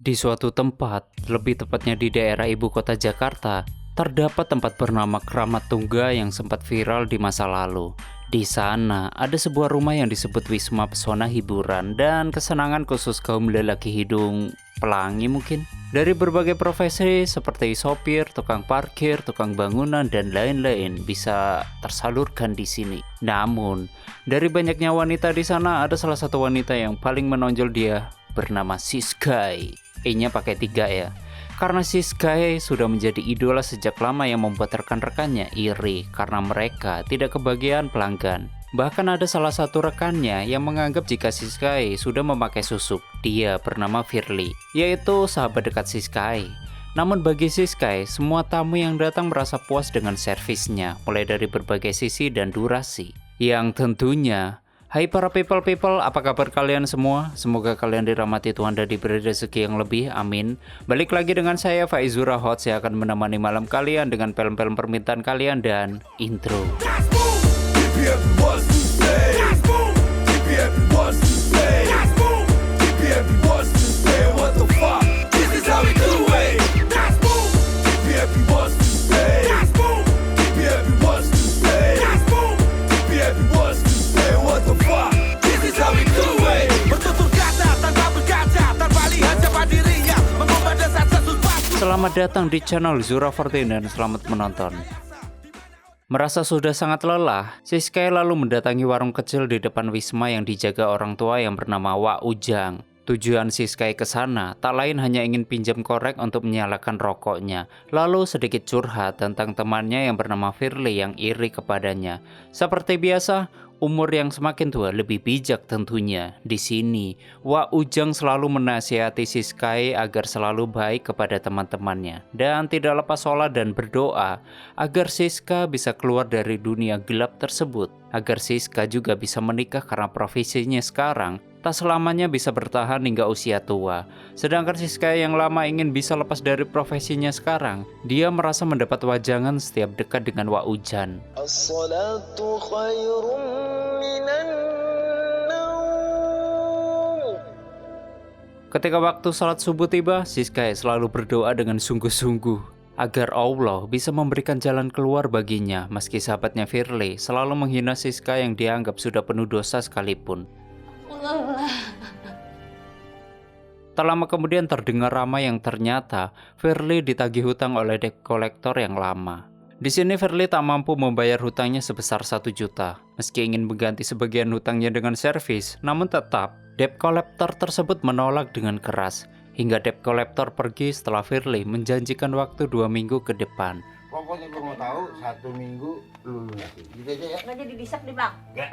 Di suatu tempat, lebih tepatnya di daerah ibu kota Jakarta, terdapat tempat bernama Keramat Tungga yang sempat viral di masa lalu. Di sana, ada sebuah rumah yang disebut Wisma Pesona Hiburan dan kesenangan khusus kaum lelaki hidung pelangi mungkin. Dari berbagai profesi seperti sopir, tukang parkir, tukang bangunan, dan lain-lain bisa tersalurkan di sini. Namun, dari banyaknya wanita di sana, ada salah satu wanita yang paling menonjol, dia bernama Siskay. E-nya pakai 3 ya. Karena Siskay sudah menjadi idola sejak lama yang membuat rekan-rekannya iri karena mereka tidak kebagian pelanggan. Bahkan ada salah satu rekannya yang menganggap jika Siskay sudah memakai susuk. Dia bernama Firly, yaitu sahabat dekat Siskay. Namun bagi Siskay, semua tamu yang datang merasa puas dengan servisnya, mulai dari berbagai sisi dan durasi. Yang tentunya, hai para people, apa kabar kalian semua? Semoga kalian dirahmati Tuhan dan diberi rezeki yang lebih, amin. Balik lagi dengan saya Faizura Hot, saya akan menemani malam kalian dengan film-film permintaan kalian dan intro. Selamat datang di channel Zura 14 dan selamat menonton. Merasa sudah sangat lelah, Siskay lalu mendatangi warung kecil di depan Wisma yang dijaga orang tua yang bernama Wak Ujang. Tujuan Siskay ke sana tak lain hanya ingin pinjam korek untuk menyalakan rokoknya, lalu sedikit curhat tentang temannya yang bernama Firly yang iri kepadanya. Seperti biasa, umur yang semakin tua lebih bijak tentunya. Di sini, Wak Ujang selalu menasihati Siskay agar selalu baik kepada teman-temannya dan tidak lepas sholat dan berdoa agar Siska bisa keluar dari dunia gelap tersebut, agar Siska juga bisa menikah karena profesinya sekarang tak selamanya bisa bertahan hingga usia tua. Sedangkan Siskay yang lama ingin bisa lepas dari profesinya sekarang, dia merasa mendapat wajangan setiap dekat dengan Wak Ujang. As-salatu khairum minan naum. Ketika waktu salat subuh tiba, Siskay selalu berdoa dengan sungguh-sungguh agar Allah bisa memberikan jalan keluar baginya, meski sahabatnya Firly selalu menghina Siskay yang dianggap sudah penuh dosa sekalipun. Tak lama kemudian terdengar ramai yang ternyata Firly ditagih hutang oleh debt collector yang lama. Di sini Firly tak mampu membayar hutangnya sebesar 1 juta. Meski ingin mengganti sebagian hutangnya dengan servis, namun tetap debt collector tersebut menolak dengan keras. Hingga debt collector pergi setelah Firly menjanjikan waktu 2 minggu ke depan. Pokoknya gue mau tahu 1 minggu lu lunasin. Gitu aja ya. Nggak jadi disep nih bang? Enggak.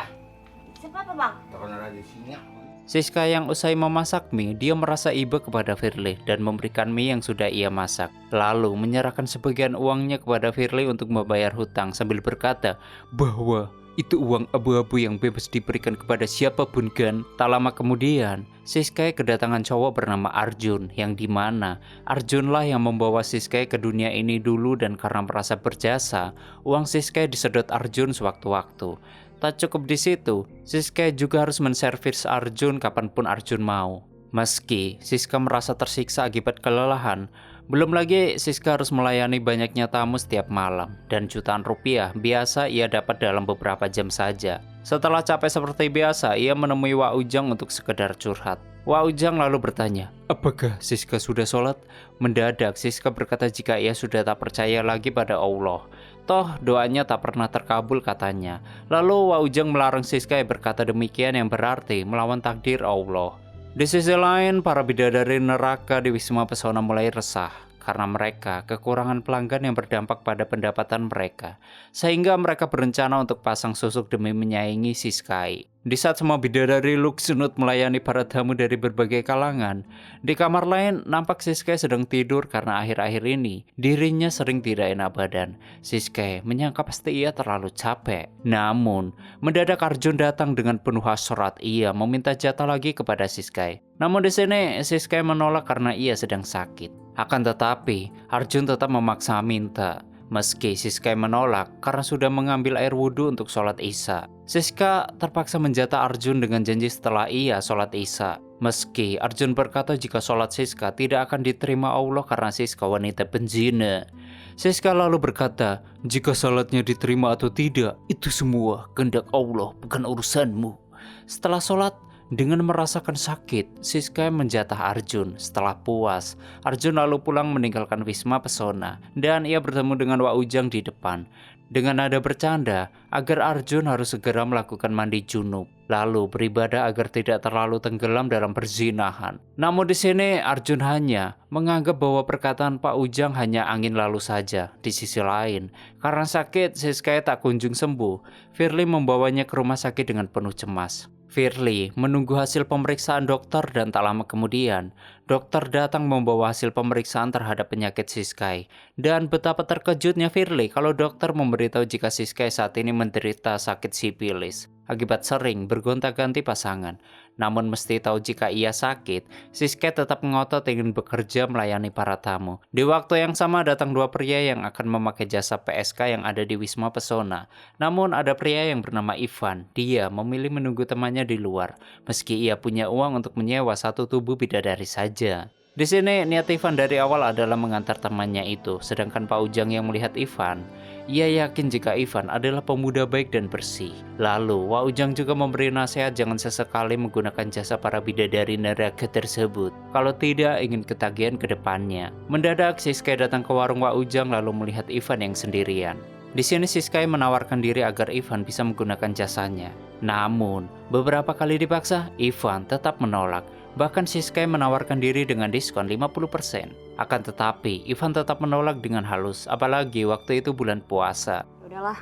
Disep apa bang? Karena ada singa. Siskay yang usai memasak mie, dia merasa iba kepada Firly dan memberikan mie yang sudah ia masak. Lalu menyerahkan sebagian uangnya kepada Firly untuk membayar hutang sambil berkata bahwa itu uang abu-abu yang bebas diberikan kepada siapapun kan. Tak lama kemudian, Siskay kedatangan cowok bernama Arjun, yang dimana Arjunlah yang membawa Siskay ke dunia ini dulu, dan karena merasa berjasa, uang Siskay disedot Arjun sewaktu-waktu. Tak cukup di situ, Siskay juga harus menservis Arjun kapanpun Arjun mau. Meski Siska merasa tersiksa akibat kelelahan, belum lagi Siska harus melayani banyaknya tamu setiap malam, dan jutaan rupiah biasa ia dapat dalam beberapa jam saja. Setelah capek seperti biasa, ia menemui Wak Ujang untuk sekedar curhat. Wak Ujang lalu bertanya, apakah Siska sudah sholat? Mendadak Siska berkata jika ia sudah tak percaya lagi pada Allah. Toh doanya tak pernah terkabul katanya. Lalu Wak Ujang melarang Siskay berkata demikian yang berarti melawan takdir Allah. Di sisi lain, para bidadari neraka di Wisma Pesona mulai resah karena mereka kekurangan pelanggan yang berdampak pada pendapatan mereka, sehingga mereka berencana untuk pasang susuk demi menyaingi Siskay. Di saat semua bidadari Luksunut melayani para tamu dari berbagai kalangan, di kamar lain nampak Siskay sedang tidur karena akhir-akhir ini dirinya sering tidak enak badan. Siskay menyangka pasti ia terlalu capek. Namun, mendadak Arjun datang dengan penuh hasrat. Ia meminta jatah lagi kepada Siskay. Namun di sini Siskay menolak karena ia sedang sakit. Akan tetapi, Arjun tetap memaksa minta. Meski Siskay menolak karena sudah mengambil air wudhu untuk sholat isya. Siska terpaksa menjatah Arjun dengan janji setelah ia sholat isya. Meski Arjun berkata jika sholat Siska tidak akan diterima Allah karena Siska wanita penzina. Siska lalu berkata, jika sholatnya diterima atau tidak, itu semua kehendak Allah, bukan urusanmu. Setelah sholat, dengan merasakan sakit, Siska menjatah Arjun. Setelah puas, Arjun lalu pulang meninggalkan Wisma Pesona dan ia bertemu dengan Wak Ujang di depan. Dengan nada bercanda, agar Arjun harus segera melakukan mandi junub, lalu beribadah agar tidak terlalu tenggelam dalam perzinahan. Namun di sini Arjun hanya menganggap bahwa perkataan Pak Ujang hanya angin lalu saja. Di sisi lain, karena sakit Siska tak kunjung sembuh, Firly membawanya ke rumah sakit dengan penuh cemas. Firly menunggu hasil pemeriksaan dokter dan tak lama kemudian, dokter datang membawa hasil pemeriksaan terhadap penyakit Siskai. Dan betapa terkejutnya Firly kalau dokter memberitahu jika Siskai saat ini menderita sakit sipilis akibat sering bergonta-ganti pasangan. Namun mesti tahu jika ia sakit, Siskai tetap ngotot ingin bekerja melayani para tamu. Di waktu yang sama datang dua pria yang akan memakai jasa PSK yang ada di Wisma Pesona. Namun ada pria yang bernama Ivan. Dia memilih menunggu temannya di luar, meski ia punya uang untuk menyewa satu tubuh bidadari saja. Di sini niat Ivan dari awal adalah mengantar temannya itu, sedangkan Pak Ujang yang melihat Ivan, ia yakin jika Ivan adalah pemuda baik dan bersih. Lalu Wak Ujang juga memberi nasihat jangan sesekali menggunakan jasa para bidadari neraka tersebut, kalau tidak ingin ketagihan ke depannya. Mendadak Siskai datang ke warung Wak Ujang lalu melihat Ivan yang sendirian. Di sini Siskai menawarkan diri agar Ivan bisa menggunakan jasanya. Namun, beberapa kali dipaksa, Ivan tetap menolak. Bahkan Siskai menawarkan diri dengan diskon 50%. Akan tetapi, Ivan tetap menolak dengan halus, apalagi waktu itu bulan puasa. Udahlah,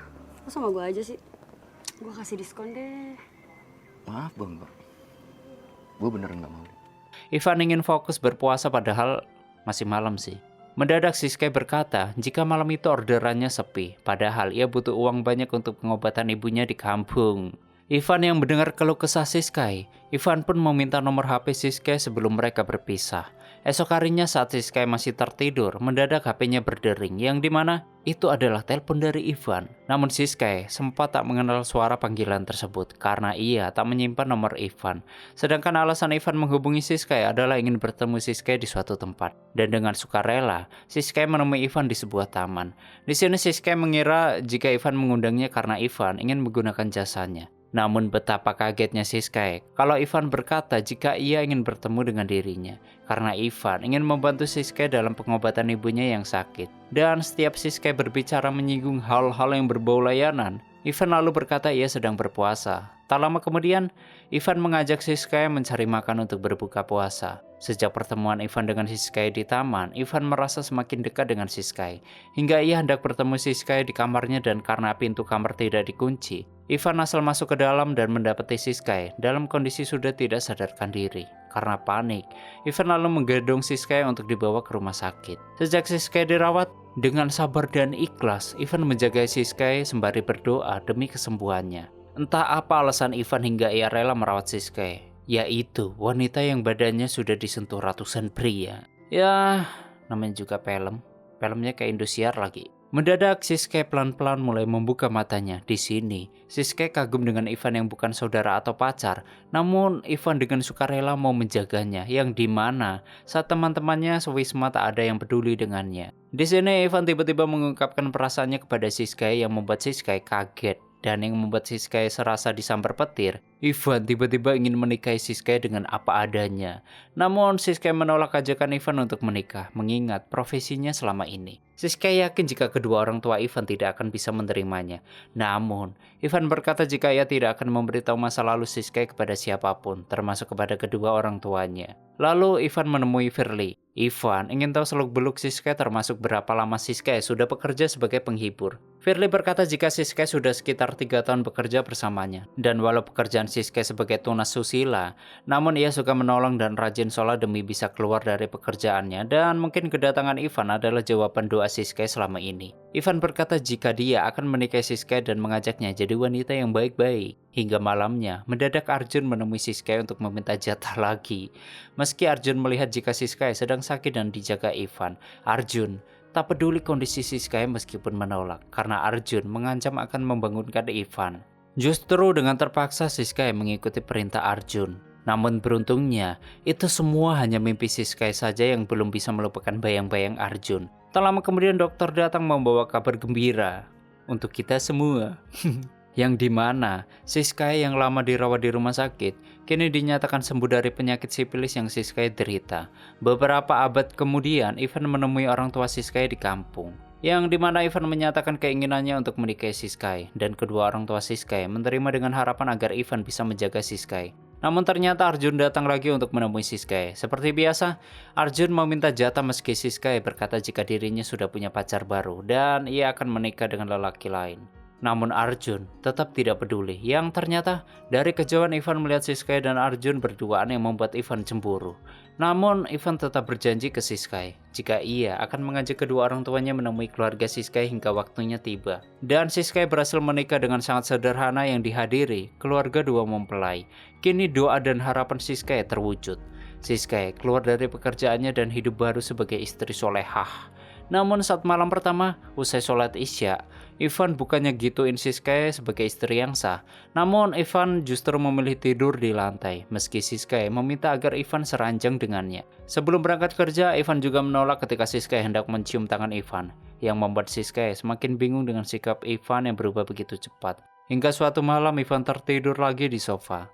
lu sama gue aja sih. Gue kasih diskon deh. Maaf bang, gue beneran gak mau. Ivan ingin fokus berpuasa padahal masih malam sih. Mendadak Siskai berkata jika malam itu orderannya sepi, padahal ia butuh uang banyak untuk pengobatan ibunya di kampung. Ivan yang mendengar keluh kesah Siskai, Ivan pun meminta nomor HP Siskai sebelum mereka berpisah. Esok harinya saat Siskai masih tertidur, mendadak HP-nya berdering, yang dimana itu adalah telepon dari Ivan. Namun Siskai sempat tak mengenal suara panggilan tersebut karena ia tak menyimpan nomor Ivan. Sedangkan alasan Ivan menghubungi Siskai adalah ingin bertemu Siskai di suatu tempat. Dan dengan sukarela, Siskai menemui Ivan di sebuah taman. Di sini Siskai mengira jika Ivan mengundangnya karena Ivan ingin menggunakan jasanya. Namun betapa kagetnya Siskai kalau Ivan berkata jika ia ingin bertemu dengan dirinya, karena Ivan ingin membantu Siskai dalam pengobatan ibunya yang sakit. Dan setiap Siskai berbicara menyinggung hal-hal yang berbau layanan, Ivan lalu berkata ia sedang berpuasa. Tak lama kemudian, Ivan mengajak Siskai mencari makan untuk berbuka puasa. Sejak pertemuan Ivan dengan Siskai di taman, Ivan merasa semakin dekat dengan Siskai. Hingga ia hendak bertemu Siskai di kamarnya dan karena pintu kamar tidak dikunci, Ivan asal masuk ke dalam dan mendapati Siskai dalam kondisi sudah tidak sadarkan diri. Karena panik, Ivan lalu menggendong Siskai untuk dibawa ke rumah sakit. Sejak Siskai dirawat, dengan sabar dan ikhlas, Ivan menjaga Siskai sembari berdoa demi kesembuhannya. Entah apa alasan Ivan hingga ia rela merawat Siskai, yaitu wanita yang badannya sudah disentuh ratusan pria. Ya, namanya juga filmnya kayak Indosiar lagi. Mendadak Siskai pelan-pelan mulai membuka matanya. Di sini, Siskai kagum dengan Ivan yang bukan saudara atau pacar, namun Ivan dengan sukarela mau menjaganya, yang dimana saat teman-temannya sewisma tak ada yang peduli dengannya. Di sini Ivan tiba-tiba mengungkapkan perasaannya kepada Siskai yang membuat Siskai kaget. Dan yang membuat Siskai serasa disambar petir, Ivan tiba-tiba ingin menikahi Siskai dengan apa adanya. Namun Siskai menolak ajakan Ivan untuk menikah, mengingat profesinya selama ini. Siskai yakin jika kedua orang tua Ivan tidak akan bisa menerimanya. Namun, Ivan berkata jika ia tidak akan memberitahu masa lalu Siskai kepada siapapun, termasuk kepada kedua orang tuanya. Lalu Ivan menemui Firly. Ivan ingin tahu seluk-beluk Siskai termasuk berapa lama Siskai sudah bekerja sebagai penghibur. Firly berkata jika Siskai sudah sekitar 3 tahun bekerja bersamanya. Dan walau pekerjaan Siskai sebagai tunas susila, namun ia suka menolong dan rajin sholat demi bisa keluar dari pekerjaannya. Dan mungkin kedatangan Ivan adalah jawaban doa Siskai selama ini. Ivan berkata jika dia akan menikahi Siskai dan mengajaknya jadi wanita yang baik-baik. Hingga malamnya, mendadak Arjun menemui Siskai untuk meminta jatah lagi. Meski Arjun melihat jika Siskai sedang sakit dan dijaga Ivan, Arjun tak peduli kondisi Siskai meskipun menolak, karena Arjun mengancam akan membangunkan Ivan. Justru dengan terpaksa Siskai mengikuti perintah Arjun. Namun beruntungnya, itu semua hanya mimpi Siskai saja yang belum bisa melupakan bayang-bayang Arjun. Tak lama kemudian dokter datang membawa kabar gembira untuk kita semua. Yang dimana Siskai yang lama dirawat di rumah sakit kini dinyatakan sembuh dari penyakit sifilis yang Siskai derita. Beberapa abad kemudian Ivan menemui orang tua Siskai di kampung, yang dimana Ivan menyatakan keinginannya untuk menikahi Siskai, dan kedua orang tua Siskai menerima dengan harapan agar Ivan bisa menjaga Siskai. Namun ternyata Arjun datang lagi untuk menemui Siskai. Seperti biasa, Arjun meminta jatah meski Siskai berkata jika dirinya sudah punya pacar baru dan ia akan menikah dengan lelaki lain. Namun Arjun tetap tidak peduli, yang ternyata dari kejauhan Ivan melihat Siskai dan Arjun berduaan yang membuat Ivan cemburu. Namun Ivan tetap berjanji ke Siskai jika ia akan mengajak kedua orang tuanya menemui keluarga Siskai hingga waktunya tiba. Dan Siskai berhasil menikah dengan sangat sederhana yang dihadiri keluarga dua mempelai. Kini doa dan harapan Siskai terwujud. Siskai keluar dari pekerjaannya dan hidup baru sebagai istri solehah. Namun saat malam pertama, usai sholat isya, Ivan bukannya gituin Siskai sebagai istri yang sah. Namun Ivan justru memilih tidur di lantai, meski Siskai meminta agar Ivan seranjang dengannya. Sebelum berangkat kerja, Ivan juga menolak ketika Siskai hendak mencium tangan Ivan, yang membuat Siskai semakin bingung dengan sikap Ivan yang berubah begitu cepat. Hingga suatu malam Ivan tertidur lagi di sofa.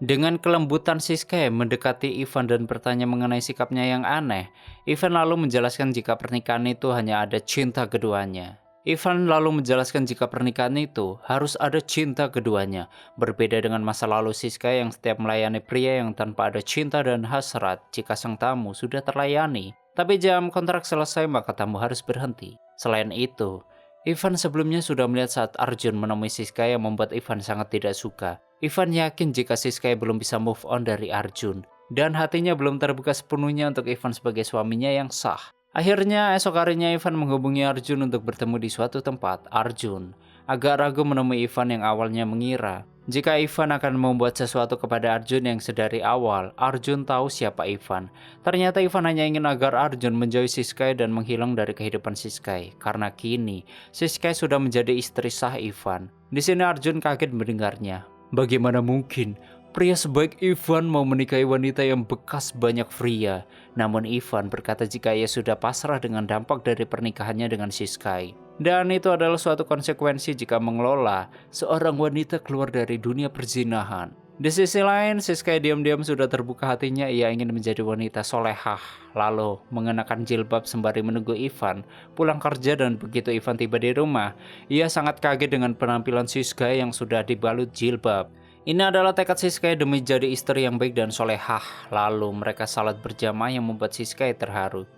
Dengan kelembutan Siskai mendekati Ivan dan bertanya mengenai sikapnya yang aneh, Ivan lalu menjelaskan jika pernikahan itu hanya ada cinta keduanya. Ivan lalu menjelaskan jika pernikahan itu harus ada cinta keduanya, berbeda dengan masa lalu Siskai yang setiap melayani pria yang tanpa ada cinta dan hasrat jika sang tamu sudah terlayani. Tapi jam kontrak selesai maka tamu harus berhenti. Selain itu, Ivan sebelumnya sudah melihat saat Arjun menemui Siskai yang membuat Ivan sangat tidak suka. Ivan yakin jika Siskai belum bisa move on dari Arjun, dan hatinya belum terbuka sepenuhnya untuk Ivan sebagai suaminya yang sah. Akhirnya esok harinya Ivan menghubungi Arjun untuk bertemu di suatu tempat. Arjun agak ragu menemui Ivan yang awalnya mengira jika Ivan akan membuat sesuatu kepada Arjun yang sedari awal Arjun tahu siapa Ivan. Ternyata Ivan hanya ingin agar Arjun menjauhi Siskai dan menghilang dari kehidupan Siskai, karena kini Siskai sudah menjadi istri sah Ivan. Di sini Arjun kaget mendengarnya. Bagaimana mungkin pria sebaik Ivan mau menikahi wanita yang bekas banyak pria? Namun Ivan berkata jika ia sudah pasrah dengan dampak dari pernikahannya dengan Siskai. Dan itu adalah suatu konsekuensi jika mengelola seorang wanita keluar dari dunia perzinahan. Di sisi lain, Siskai diam-diam sudah terbuka hatinya, ia ingin menjadi wanita solehah. Lalu mengenakan jilbab sembari menunggu Ivan pulang kerja, dan begitu Ivan tiba di rumah, ia sangat kaget dengan penampilan Siskai yang sudah dibalut jilbab. Ini adalah tekad Siskai demi jadi istri yang baik dan solehah. Lalu mereka salat berjamaah yang membuat Siskai terharu.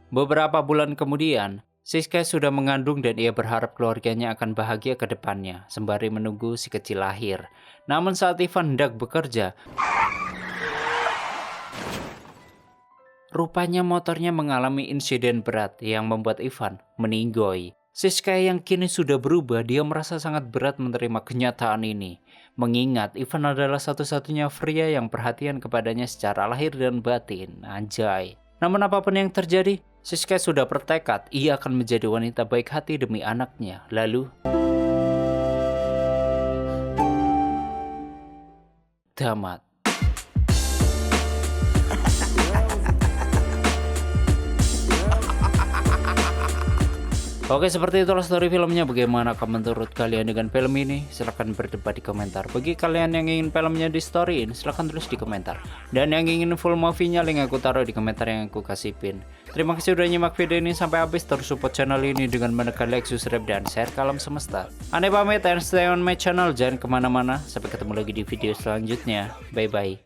Beberapa bulan kemudian, Siskai sudah mengandung dan ia berharap keluarganya akan bahagia ke depannya, sembari menunggu si kecil lahir. Namun saat Ivan hendak bekerja, rupanya motornya mengalami insiden berat yang membuat Ivan meninggoy. Siskai yang kini sudah berubah, dia merasa sangat berat menerima kenyataan ini. Mengingat Ivan adalah satu-satunya pria yang perhatian kepadanya secara lahir dan batin. Anjay. Namun apapun yang terjadi, Siskai sudah bertekad ia akan menjadi wanita baik hati demi anaknya. Lalu tamat. Oke, seperti itulah story filmnya. Bagaimana menurut kalian dengan film ini? Silahkan berdebat di komentar. Bagi kalian yang ingin filmnya di storyin, silahkan tulis di komentar. Dan yang ingin full movie-nya, link aku taruh di komentar yang aku kasih pin. Terima kasih sudah nyimak video ini sampai habis. Terus support channel ini dengan menekan like, subscribe, dan share ke alam semesta. Aneh pamit and stay on my channel. Jangan kemana-mana. Sampai ketemu lagi di video selanjutnya. Bye-bye.